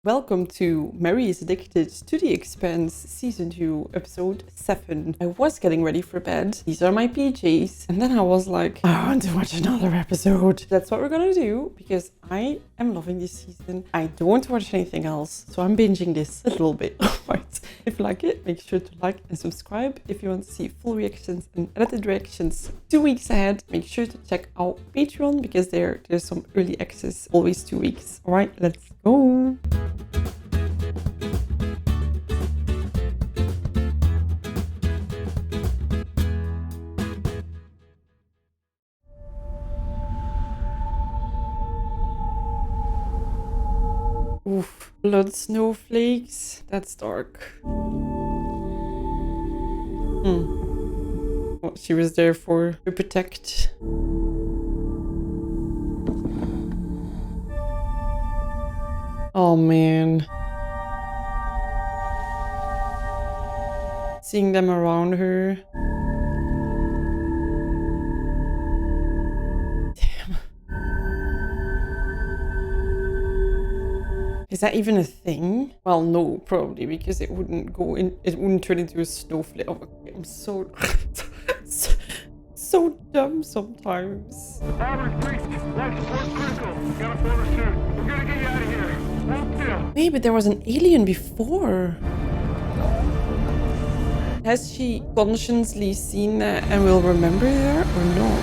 Welcome to Mary is Addicted to the Expanse Season 2, Episode 7. I was getting ready for bed. These are my PJs. And then I was like, I want to watch another episode. That's what we're gonna do because I am loving this season. I don't want to watch anything else. So I'm binging this a little bit. Right. If you like it, make sure to like and subscribe. If you want to see full reactions and edited reactions 2 weeks ahead, make sure to check out Patreon because there's some early access always 2 weeks. All right, let's go. Oof, blood snowflakes. That's dark. What she was there for, to protect. Oh man. Seeing them around her. Damn. Is that even a thing? Well, no, probably, because it wouldn't go in, it wouldn't turn into a snowflake. Oh, I'm so, so dumb sometimes. Power increased. Life support critical. Got a photo shoot. We're gonna get you out of here. Hold still. Wait, but there was an alien before. Has she consciously seen that and will remember her or not?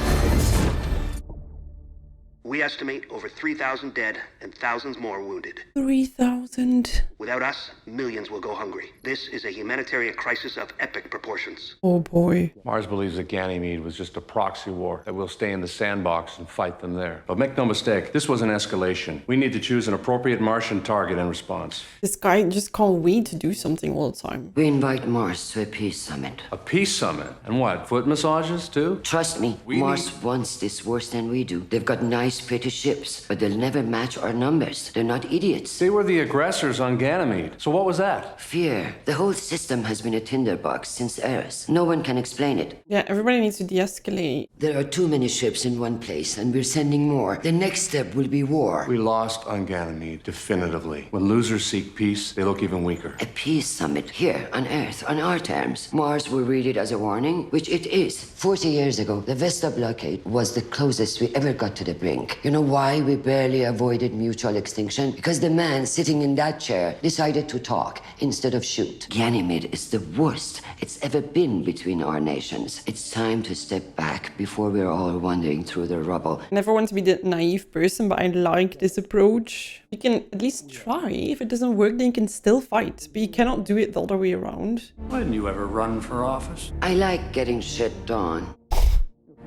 We estimate over 3,000 dead and thousands more wounded. 3,000. Without us, millions will go hungry. This is a humanitarian crisis of epic proportions. Oh boy. Mars believes that Ganymede was just a proxy war, that we'll stay in the sandbox and fight them there. But make no mistake, this was an escalation. We need to choose an appropriate Martian target in response. This guy just can't wait to do something all the time. We invite Mars to a peace summit. A peace summit? And what, foot massages too? Trust me, Mars wants this worse than we do. They've got nice, pretty ships, but they'll never match our numbers. They're not idiots. They were the aggressors on Ganymede. So what was that? Fear. The whole system has been a tinderbox since Eris. No one can explain it. Yeah, everybody needs to de-escalate. There are too many ships in one place, and we're sending more. The next step will be war. We lost on Ganymede, definitively. When losers seek peace, they look even weaker. A peace summit here on Earth, on our terms. Mars will read it as a warning, which it is. 40 years ago, the Vesta blockade was the closest we ever got to the brink. You know why we barely avoided mutual extinction? Because the man sitting in that chair decided to talk instead of shoot. Ganymede is the worst it's ever been between our nations. It's time to step back before we're all wandering through the rubble. I never want to be the naive person, but I like this approach. You can at least try. If it doesn't work, then you can still fight. But you cannot do it the other way around. Why didn't you ever run for office? I like getting shit done.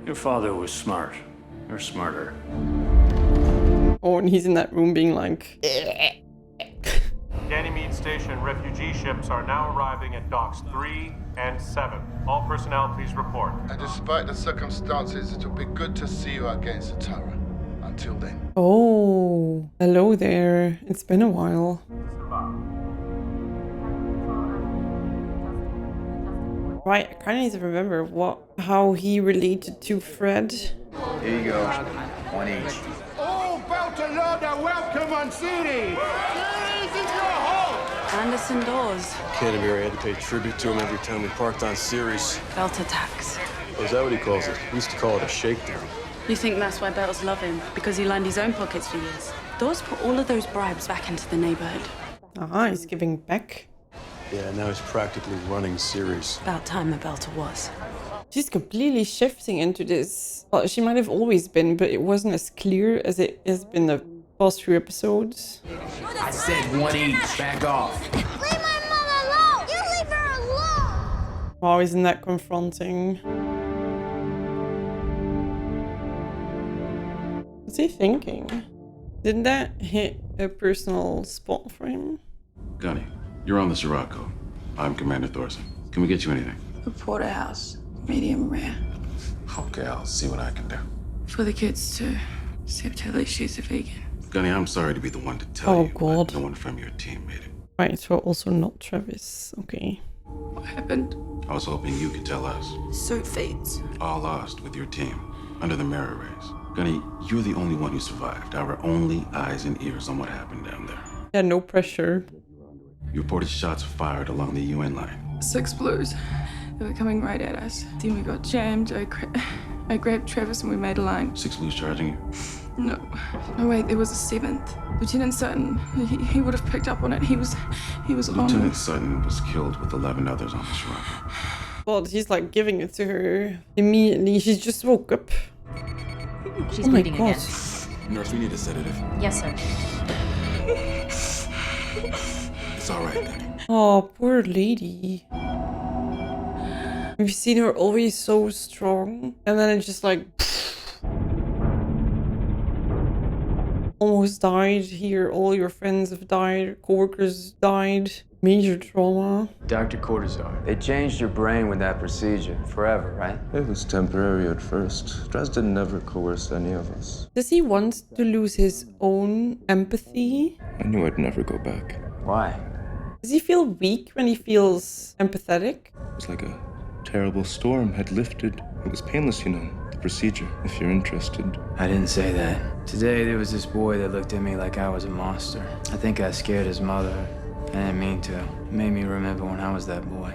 Your father was smart. You're smarter. Oh, and he's in that room being like... Ganymede Station refugee ships are now arriving at docks 3 and 7. All personnel, please report. And despite the circumstances, it will be good to see you again, Satara. Until then. Oh, hello there. It's been a while. Right, I kind of need to remember how he related to Fred. Here you go. One each. Oh, Beltalowda, welcome on city! Anderson Dawes. Canterbury had to pay tribute to him every time we parked on Ceres. Belt attacks. Oh, is that what he calls it? We used to call it a shakedown. You think that's why Belts love him? Because he lined his own pockets for years. Dawes put all of those bribes back into the neighborhood. Ah, he's giving back. Yeah, now he's practically running Ceres. About time a Belter was. She's completely shifting into this. Well, she might have always been, but it wasn't as clear as it has been the past few episodes. I said one each. Back off. Leave my mother alone! You leave her alone! Wow, isn't that confronting? What's he thinking? Didn't that hit a personal spot for him? Gunny, you're on the Sirocco. I'm Commander Thorson. Can we get you anything? A porterhouse, medium rare. Okay, I'll see what I can do. For the kids too. Except at least she's a vegan. Gunny, I'm sorry to be the one to tell Oh, you, God. but no one from your team made it. Right, so also not Travis. Okay. What happened? I was hoping you could tell us. So fates. All lost with your team, under the mirror rays. Gunny, you're the only one who survived. Our only eyes and ears on what happened down there. Yeah, no pressure. You reported shots fired along the UN line. 6 blues. They were coming right at us. Then we got jammed. I grabbed Travis and we made a line. 6 blues charging you? No, wait, there was a 7th. Lieutenant Sutton, he would have picked up on it. He was on. Lieutenant Sutton was killed with 11 others on the Sirocco. Well, he's like giving it to her immediately. She just woke up. She's oh my bleeding God. again. Nurse, we need a sedative. Yes, sir. It's all right, Daddy. Oh, poor lady. We've seen her always so strong, and then it's just like almost died here. All your friends have died, coworkers died. Major trauma. Dr. Cortizar, they changed your brain with that procedure. Forever, right? It was temporary at first. Dresden never coerced any of us. Does he want to lose his own empathy? I knew I'd never go back. Why? Does he feel weak when he feels empathetic? It was like a terrible storm had lifted. It was painless, you know, the procedure, if you're interested. I didn't say that. Today, there was this boy that looked at me like I was a monster. I think I scared his mother. I didn't mean to. It made me remember when I was that boy.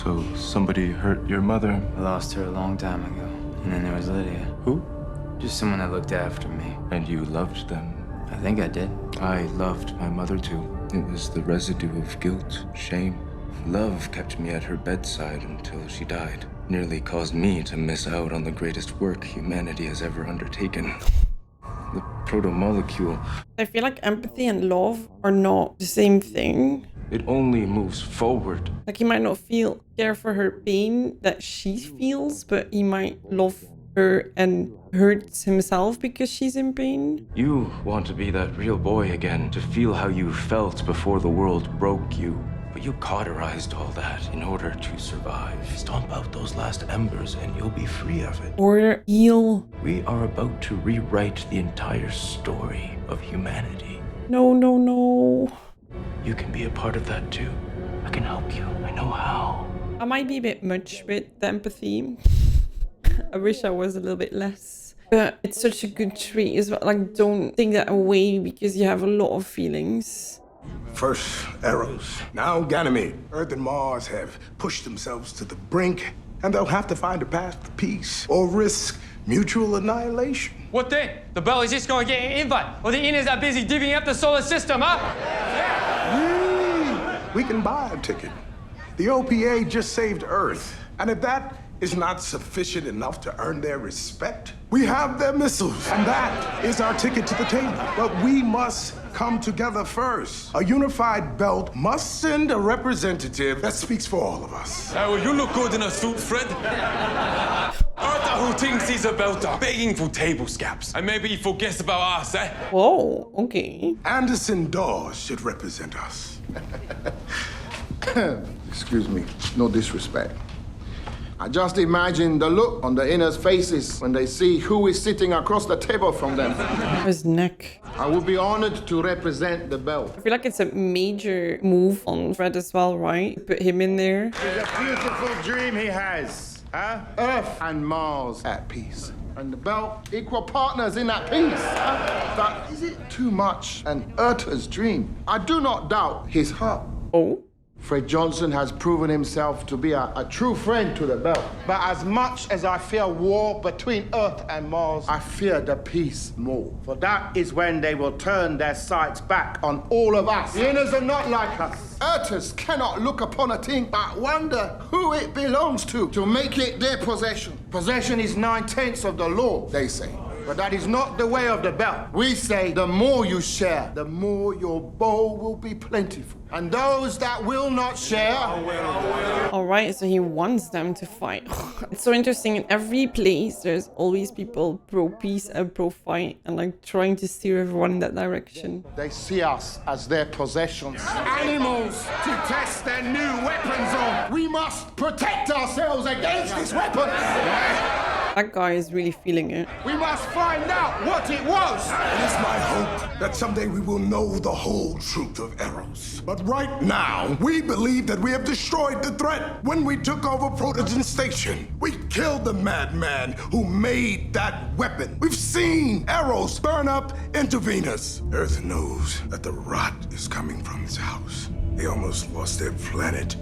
So somebody hurt your mother? I lost her a long time ago. And then there was Lydia. Who? Just someone that looked after me. And you loved them? I think I did. I loved my mother too. It was the residue of guilt, shame. Love kept me at her bedside until she died. Nearly caused me to miss out on the greatest work humanity has ever undertaken. The proto-molecule. I feel like empathy and love are not the same thing. It only moves forward. Like he might not care for her pain that she feels, but he might love her and hurts himself because she's in pain. You want to be that real boy again, to feel how you felt before the world broke you. But you cauterized all that in order to survive. Stomp out those last embers and you'll be free of it. Or heal. We are about to rewrite the entire story of humanity. No, no, no. You can be a part of that too. I can help you. I know how. I might be a bit much with the empathy. I wish I was a little bit less. But it's such a good trait as well. Like, don't take that away because you have a lot of feelings. First, Eros. Now, Ganymede. Earth and Mars have pushed themselves to the brink, and they'll have to find a path to peace or risk mutual annihilation. What then? The Bell is just going to get an invite, or the Inners are busy divvying up the solar system, huh? We can buy a ticket. The OPA just saved Earth, and if that is not sufficient enough to earn their respect, we have their missiles, and that is our ticket to the table. But we must come together first. A unified belt must send a representative that speaks for all of us. Well, you look good in a suit, Fred. Arthur, who thinks he's about begging for table scraps. And maybe he forgets about us, eh? Whoa, okay. Anderson Dawes should represent us. Excuse me, no disrespect. I just imagine the look on the Inners' faces when they see who is sitting across the table from them. His neck. I would be honored to represent the belt. I feel like it's a major move on Fred as well, right? Put him in there. It's a beautiful dream he has, huh? Earth and Mars at peace. And the belt, equal partners in that peace. But is it too much an Earther's dream? I do not doubt his heart. Oh? Fred Johnson has proven himself to be a true friend to the belt. But as much as I fear war between Earth and Mars, I fear the peace more. For that is when they will turn their sights back on all of us. The Inners are not like us. Earthers cannot look upon a thing but wonder who it belongs to make it their possession. Possession is 9/10 of the law, they say. But that is not the way of the belt. We say the more you share, the more your bowl will be plentiful. And those that will not share... All right, so he wants them to fight. It's so interesting. In every place, there's always people pro-peace and pro-fight and like trying to steer everyone in that direction. They see us as their possessions. Animals to test their new weapons on. We must protect ourselves against this weapon. That guy is really feeling it. We must find out what it was. It is my hope that someday we will know the whole truth of Eros. But right now, we believe that we have destroyed the threat. When we took over Protogen Station, we killed the madman who made that weapon. We've seen Eros burn up into Venus. Earth knows that the rot is coming from his house. They almost lost their planet.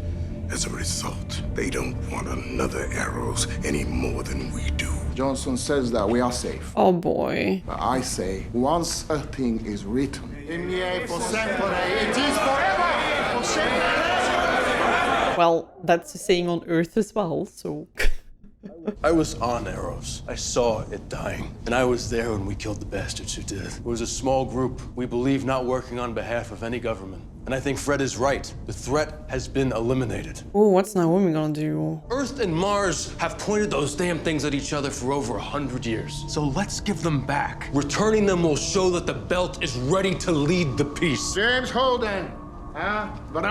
As a result, they don't want another Eros any more than we do. Johnson says that we are safe. Oh boy. But I say, once a thing is written, it is forever. Well, that's a saying on Earth as well, so... I was on Eros. I saw it dying. And I was there when we killed the bastards who did it. It was a small group, we believe not working on behalf of any government. And I think Fred is right. The threat has been eliminated. Oh, what's Naomi gonna do? Earth and Mars have pointed those damn things at each other for over 100 years. So let's give them back. Returning them will show that the belt is ready to lead the peace. James Holden. But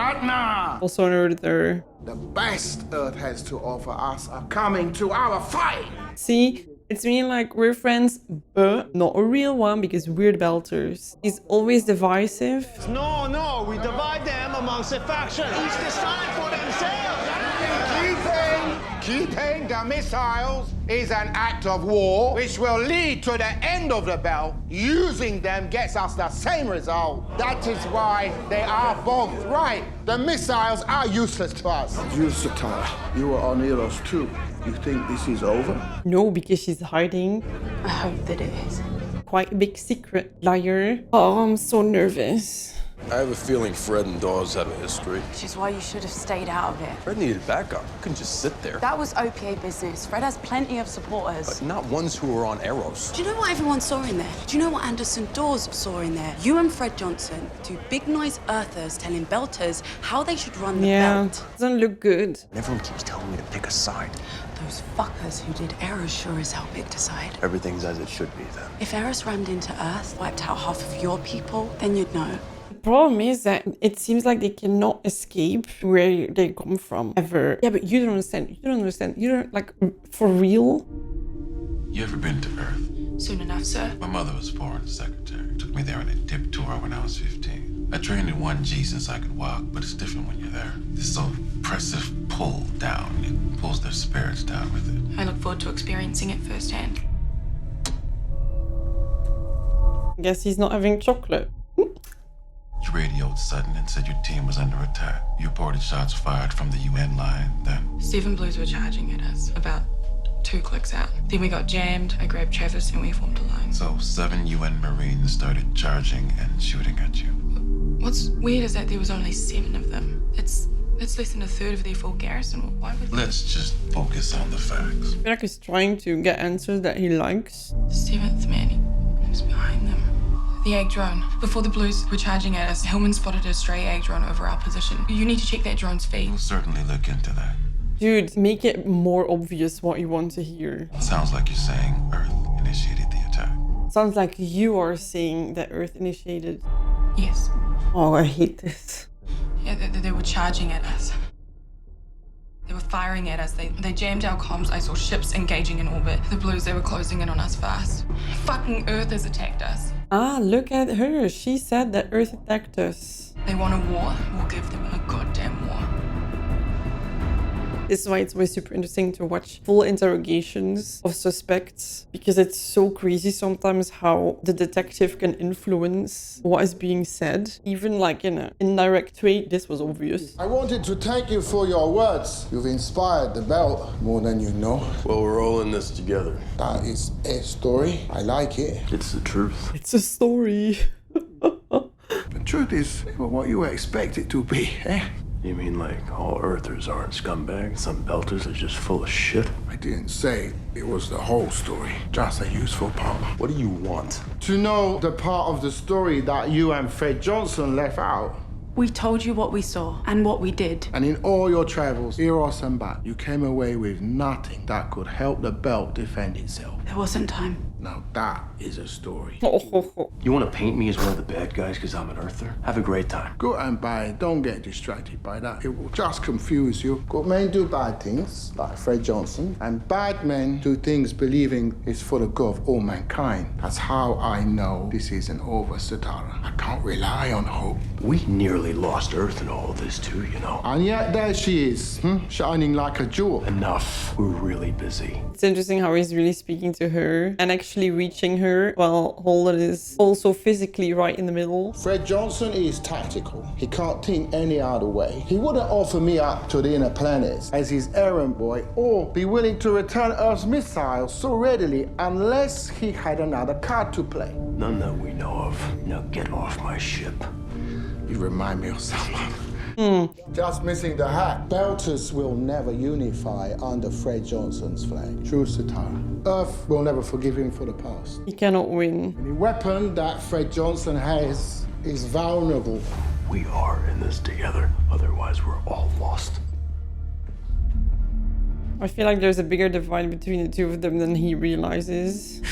also an Earther. The best Earth has to offer us are coming to our fight. See, it's meaning like we're friends, but not a real one because we're belters. He's always divisive. No, we divide them amongst the factions. Each decide for themselves. Keeping the missiles is an act of war which will lead to the end of the belt. Using them gets us the same result. That is why they are both right. The missiles are useless to us. Jusatara, you were on Eros too. You think this is over? No, because she's hiding. I hope that it is. Quite a big secret, liar. Oh, I'm so nervous. I have a feeling Fred and Dawes have a history. Which is why you should have stayed out of it. Fred needed backup. You couldn't just sit there. That was OPA business. Fred has plenty of supporters. But not ones who were on Eros. Do you know what everyone saw in there? Do you know what Anderson Dawes saw in there? You and Fred Johnson, two big noise Earthers telling Belters how they should run the belt. Doesn't look good. Everyone keeps telling me to pick a side. Those fuckers who did Eros sure as hell picked a side. Everything's as it should be then. If Eros rammed into Earth, wiped out half of your people, then you'd know. The problem is that it seems like they cannot escape where they come from, ever. Yeah, but you don't understand. You don't understand. You don't, like, for real? You ever been to Earth? Soon enough, sir. My mother was foreign secretary. Took me there on a dip tour when I was 15. I trained in 1G since I could walk, but it's different when you're there. This oppressive pull down, it pulls their spirits down with it. I look forward to experiencing it firsthand. I guess he's not having chocolate. You radioed sudden and said your team was under attack. You reported shots fired from the UN line, then... 7 Blues were charging at us, about 2 clicks out. Then we got jammed, I grabbed Travis and we formed a line. So 7 UN Marines started charging and shooting at you. What's weird is that there was only 7 of them. It's less than a third of their full garrison. Why would... Let's just focus on the facts. I feel like he's trying to get answers that he likes. The 7th man, he was behind them. The egg drone. Before the Blues were charging at us, Hillman spotted a stray egg drone over our position. You need to check that drone's feed. We'll certainly look into that. Dude, make it more obvious what you want to hear. Sounds like you're saying Earth initiated the attack. Sounds like you are saying that Earth initiated. Yes. Oh, I hate this. Yeah, they were charging at us. They were firing at us. They jammed our comms. I saw ships engaging in orbit. The Blues, they were closing in on us fast. Fucking Earth has attacked us. Ah, look at her. She said that Earth attacked us. They want a war. We'll give them a goddamn war. This is why it's always super interesting to watch full interrogations of suspects, because it's so crazy sometimes how the detective can influence what is being said. Even like in an indirect way, this was obvious. I wanted to thank you for your words. You've inspired the belt more than you know. Well, we're all in this together. That is a story. I like it. It's the truth. It's a story. The truth is what you expect it to be, eh? You mean like all Earthers aren't scumbags? Some Belters are just full of shit? I didn't say it was the whole story, just a useful part. What do you want? To know the part of the story that you and Fred Johnson left out. We told you what we saw and what we did. And in all your travels, Eros and back, you came away with nothing that could help the belt defend itself. There wasn't time. Now that is a story. You want to paint me as one of the bad guys because I'm an Earther? Have a great time. Good and bad, don't get distracted by that. It will just confuse you. Good men do bad things, like Fred Johnson, and bad men do things believing it's for the good of all mankind. That's how I know this isn't over, Satara. I can't rely on hope. We nearly lost Earth in all of this too, you know. And yet there she is, shining like a jewel. Enough. We're really busy. It's interesting how he's really speaking to her and actually reaching her while Holden is also physically right in the middle. Fred Johnson is tactical. He can't think any other way. He wouldn't offer me up to the inner planets as his errand boy or be willing to return Earth's missiles so readily unless he had another card to play. None that we know of. Now get off my ship. You remind me of someone. Just missing the hat. Belters will never unify under Fred Johnson's flag. True, Satara. Earth will never forgive him for the past. He cannot win. Any weapon that Fred Johnson has is vulnerable. We are in this together. Otherwise, we're all lost. I feel like there's a bigger divide between the two of them than he realizes.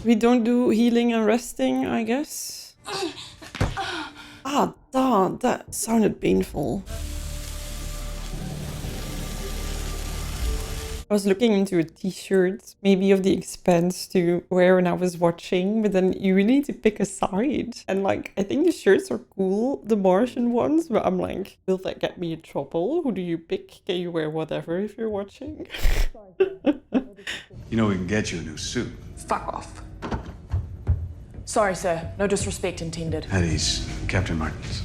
We don't do healing and resting, I guess. Ah, damn, that sounded painful. I was looking into a t-shirt, maybe of the Expanse to wear when I was watching, but then you really need to pick a side. And like, I think the shirts are cool, the Martian ones, but I'm like, will that get me in trouble? Who do you pick? Can you wear whatever if you're watching? You know we can get you a new suit. Fuck off. Sorry, sir. No disrespect intended. At ease. Captain Martins.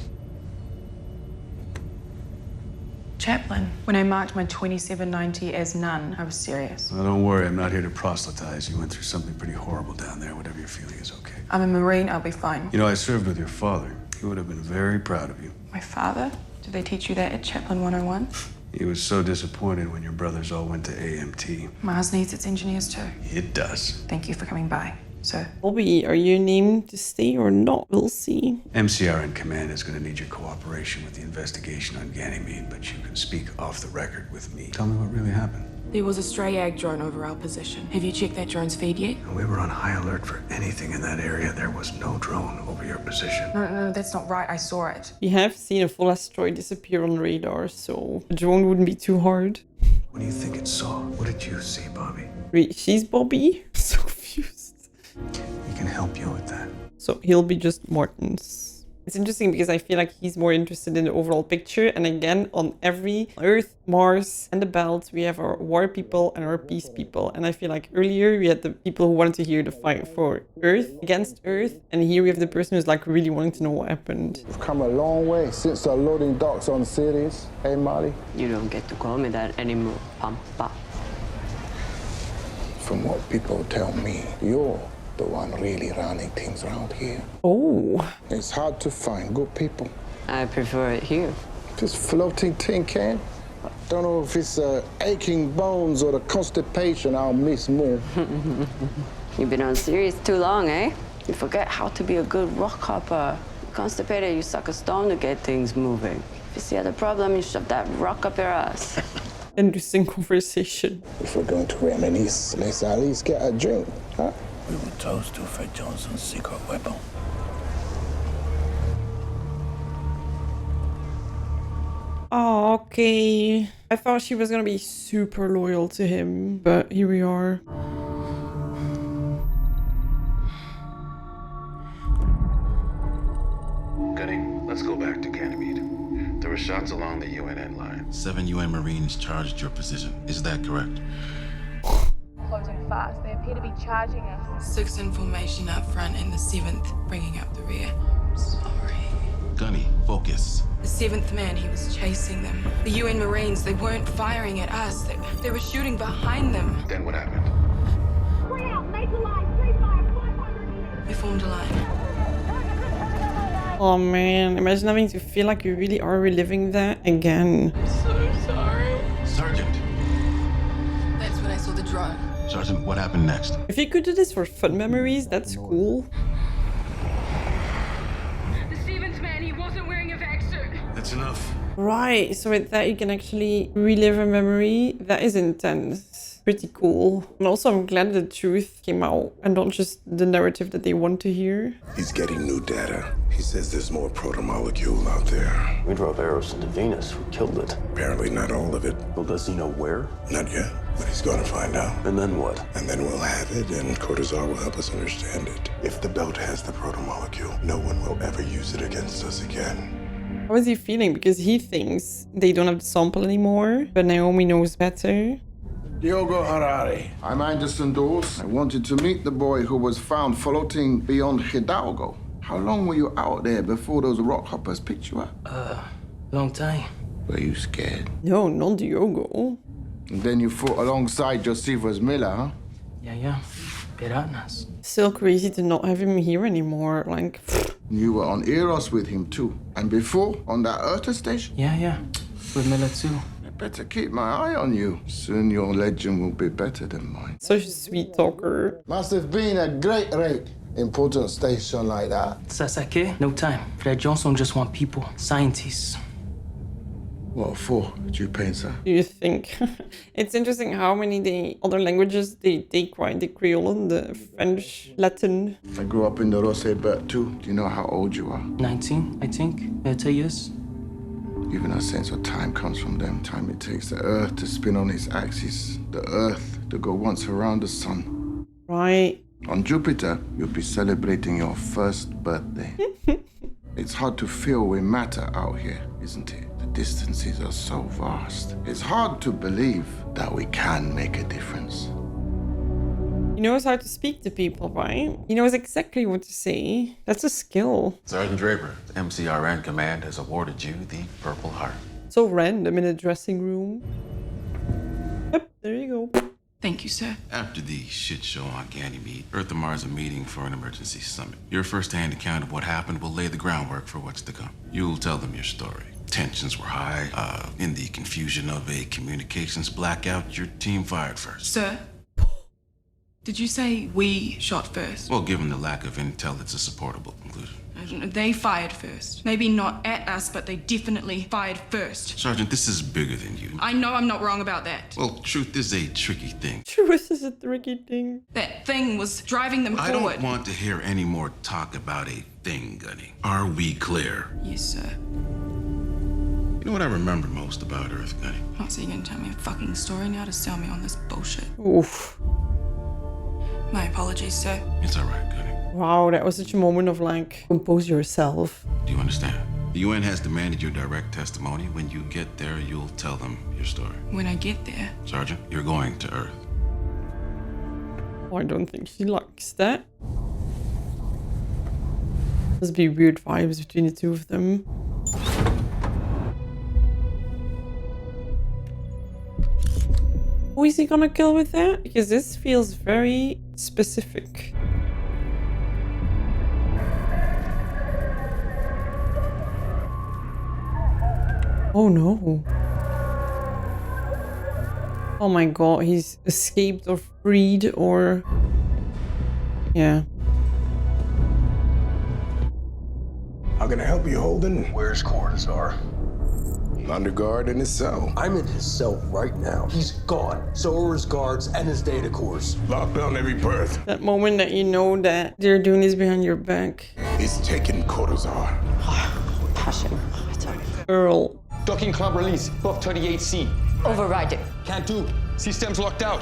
Chaplain, when I marked my 2790 as none, I was serious. Well, don't worry. I'm not here to proselytize. You went through something pretty horrible down there. Whatever you're feeling is okay. I'm a Marine. I'll be fine. You know, I served with your father. He would have been very proud of you. My father? Did they teach you that at Chaplain 101? He was so disappointed when your brothers all went to AMT. Mars needs its engineers too. It does. Thank you for coming by, sir. Bobby, are you named to stay or not? We'll see. MCR in command is going to need your cooperation with the investigation on Ganymede, but you can speak off the record with me. Tell me what really happened. There was a stray ag drone over our position. Have you checked that drone's feed yet? We were on high alert for anything in that area. There was no drone over your position. No, that's not right. I saw it. We have seen a full asteroid disappear on radar, so a drone wouldn't be too hard. What do you think it saw? What did you see, Bobby? Wait, she's Bobby? So confused. He can help you with that. So he'll be just Martins. It's interesting because I feel like he's more interested in the overall picture. And again, on every Earth, Mars, and the Belt, we have our war people and our peace people. And I feel like earlier we had the people who wanted to hear the fight for Earth against Earth. And here we have the person who's like really wanting to know what happened. We've come a long way since the loading docks on Sirius. Hey, Molly? You don't get to call me that anymore, Pampa. From what people tell me, you're the one really running things around here. Oh. It's hard to find good people. I prefer it here. This floating tin can? I don't know if it's aching bones or the constipation I'll miss more. You've been on Sirius too long, eh? You forget how to be a good rock hopper. Constipated, you suck a stone to get things moving. If you see the problem, you shove that rock up your ass. Interesting conversation. If we're going to reminisce, let's at least get a drink, huh? We will toast to Fred Johnson's secret weapon. Oh, okay. I thought she was gonna be super loyal to him, but here we are. Gunny, let's go back to Ganymede. There were shots along the UNN line. 7 UN Marines charged your position. Is that correct? Closing fast. They appear to be charging us. 6 in formation up front and the 7th bringing up the rear. I'm sorry. Gunny, focus. The 7th man, he was chasing them. The UN Marines, they weren't firing at us. They were shooting behind them. Then what happened? Spread out, make a line, straight fire, 500 meters. They formed a line. Oh man, imagine having to feel like you really are reliving that again. I'm so sorry. Sergeant. That's when I saw the drone. Sergeant, what happened next? If you could do this for fun memories, that's cool. The 7th man, he wasn't wearing a vac suit. That's enough. Right, so with that you can actually relive a memory. That is intense. pretty cool. And also I'm glad the truth came out and not just the narrative that they want to hear. He's getting new data. He says there's more proto-molecule out there. We drove Eros into Venus. We killed it. Apparently not all of it. Well, does he know where? Not yet, but he's gonna find out. And then what? And then we'll have it, and Cortazar will help us understand it. If the belt has the proto-molecule, no one will ever use it against us again. How is he feeling? Because he thinks they don't have the sample anymore, but Naomi knows better. Diogo Harari. I'm Anderson Dawes. I wanted to meet the boy who was found floating beyond Hidalgo. How long were you out there before those rock hoppers picked you up? Long time. Were you scared? No, not Diogo. And then you fought alongside Josephus Miller, huh? Yeah. Piranhas. Still crazy to not have him here anymore. Like, you were on Eros with him too. And before, on that Earther station? Yeah. With Miller too. I better keep my eye on you. Soon your legend will be better than mine. Such a sweet talker. Must have been a great raid. Important station like that. Sasake, no time. Fred Johnson just want people, scientists. What for? Do you paint, sir? Do you think? It's interesting how many other languages they take, right? The Creole, the French, Latin. I grew up in the Rose Belt too. Do you know how old you are? 19, I think. 30 years. Even a sense of time comes from them. Time it takes the Earth to spin on its axis. The Earth to go once around the sun. Right. On Jupiter, you'll be celebrating your first birthday. It's hard to feel we matter out here, isn't it? The distances are so vast. It's hard to believe that we can make a difference. He knows how to speak to people, right? He knows exactly what to say. That's a skill. Sergeant Draper, the MCRN command has awarded you the Purple Heart. So random in a dressing room. Yep, there you go. Thank you, sir. After the shit show on Ganymede, Earth and Mars are meeting for an emergency summit. Your first-hand account of what happened will lay the groundwork for what's to come. You'll tell them your story. Tensions were high. In the confusion of a communications blackout, your team fired first. Sir? Did you say we shot first? Well, given the lack of intel, it's a supportable conclusion. They fired first. Maybe not at us, but they definitely fired first. Sergeant, this is bigger than you. I know I'm not wrong about that. Well, truth is a tricky thing. Truth is a tricky thing. That thing was driving them I forward. don't want to hear any more talk about a thing, Gunny. Are we clear? Yes, sir. You know what I remember most about Earth, Gunny? Not so you're gonna tell me a fucking story now to sell me on this bullshit. Oof. My apologies, sir. It's all right, Gunny. Wow, that was such a moment of like, compose yourself. Do you understand? The UN has demanded your direct testimony. When you get there, you'll tell them your story. When I get there? Sergeant, you're going to Earth. Oh, I don't think she likes that. Must be weird vibes between the two of them. Who is he gonna kill with that? Because this feels very specific. Oh no. Oh my god, he's escaped or freed or... Yeah. How can I help you, Holden? Where's Cortazar? Under guard in his cell. I'm in his cell right now. He's gone. So are his guards and his data cores. Locked on every berth. That moment that you know that they're doing this behind your back. He's taking Cortazar. Passion. Earl. Docking clamp release, above 38C. Overriding. Can't do. System's locked out.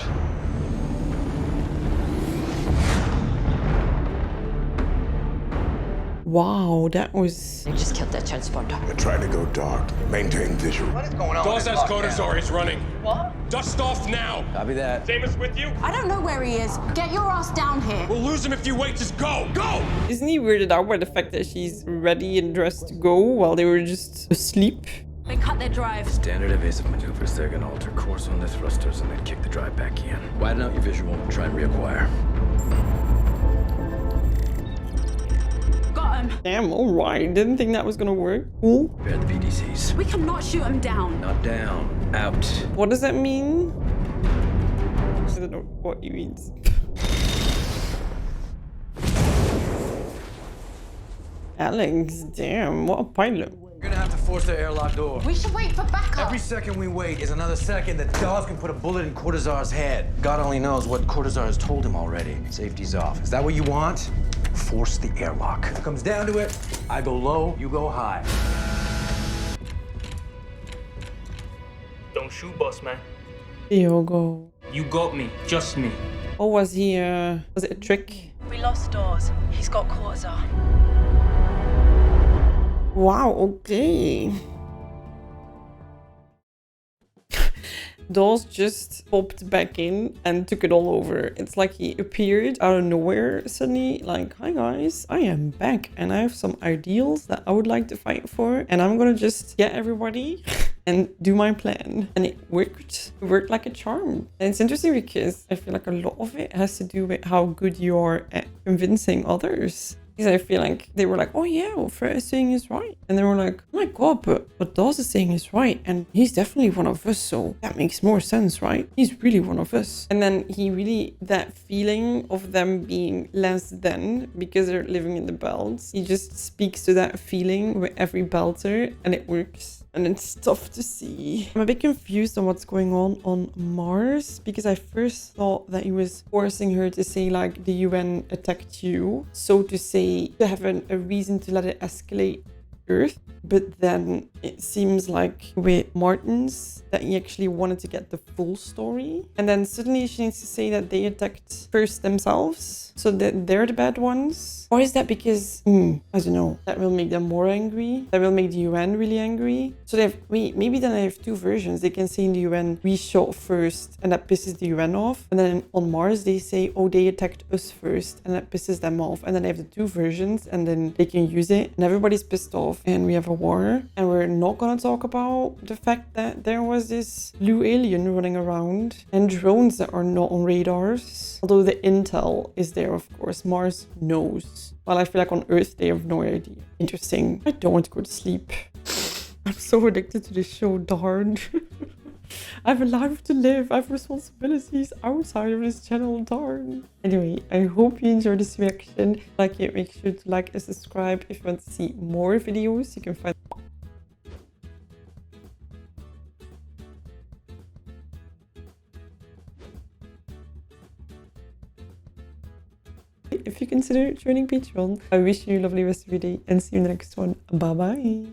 Wow, that was... We just killed that transponder. We're trying to go dark. Maintain visual. What is going on? Dawes says Cortazar is running. What? Dust off now. Copy that. Seamus with you? I don't know where he is. Get your ass down here. We'll lose him if you wait. Just go. Go! Isn't he weirded out by the fact that she's ready and dressed to go while they were just asleep? They cut their drive. Standard evasive maneuvers. They're gonna alter course on the thrusters and then kick the drive back in. Widen out your visual. Try and reacquire. Got him. Damn, alright. Didn't think that was gonna work. Cool. Prepare the VDCs. We cannot shoot him down. Not down. Out. What does that mean? I don't know what he means. Alex, damn, what a pilot. We're gonna have to force the airlock door. We should wait for backup. Every second we wait is another second that Dogg can put a bullet in Cortazar's head. God only knows what Cortazar has told him already. Safety's off. Is that what you want? Force the airlock. If it comes down to it, I go low, you go high. Don't shoot, boss man. You go. You got me, just me. Or was he, was it a trick? We lost Dawes. He's got Cortazar. Wow, okay. Dawes just popped back in and took it all over. It's like he appeared out of nowhere suddenly, like, hi guys, I am back and I have some ideals that I would like to fight for and I'm gonna just get everybody and do my plan. And it worked. It worked like a charm. And it's interesting because I feel like a lot of it has to do with how good you are at convincing others. Because I feel like they were like, oh yeah, what Fred is saying is right. And they were like, oh my god, but what Dawes is saying is right. And he's definitely one of us, so that makes more sense, right? He's really one of us. And then he really, that feeling of them being less than because they're living in the belts, he just speaks to that feeling with every belter and it works. And it's tough to see. I'm a bit confused on what's going on Mars because I first thought that he was forcing her to say like the UN attacked you. So to say, to have a reason to let it escalate Earth. But then it seems like with Martins that he actually wanted to get the full story. And then suddenly she needs to say that they attacked first themselves. So that they're the bad ones. Or is that because, I don't know, that will make them more angry? That will make the UN really angry? So they have, wait, maybe then I have two versions. They can say in the UN, we shot first and that pisses the UN off. And then on Mars, they say, oh, they attacked us first and that pisses them off. And then they have the two versions and then they can use it and everybody's pissed off and we have a war. And we're not gonna talk about the fact that there was this blue alien running around and drones that are not on radars. Although the intel is there, of course. Mars knows. While I feel like on Earth, they have no idea. Interesting. I don't want to go to sleep. I'm so addicted to this show, darn. I have a life to live. I have responsibilities outside of this channel, darn. Anyway, I hope you enjoyed this reaction. Like it, make sure to like and subscribe if you want to see more videos. You can find... If you consider joining Patreon, I wish you a lovely rest of your day and see you in the next one. Bye bye.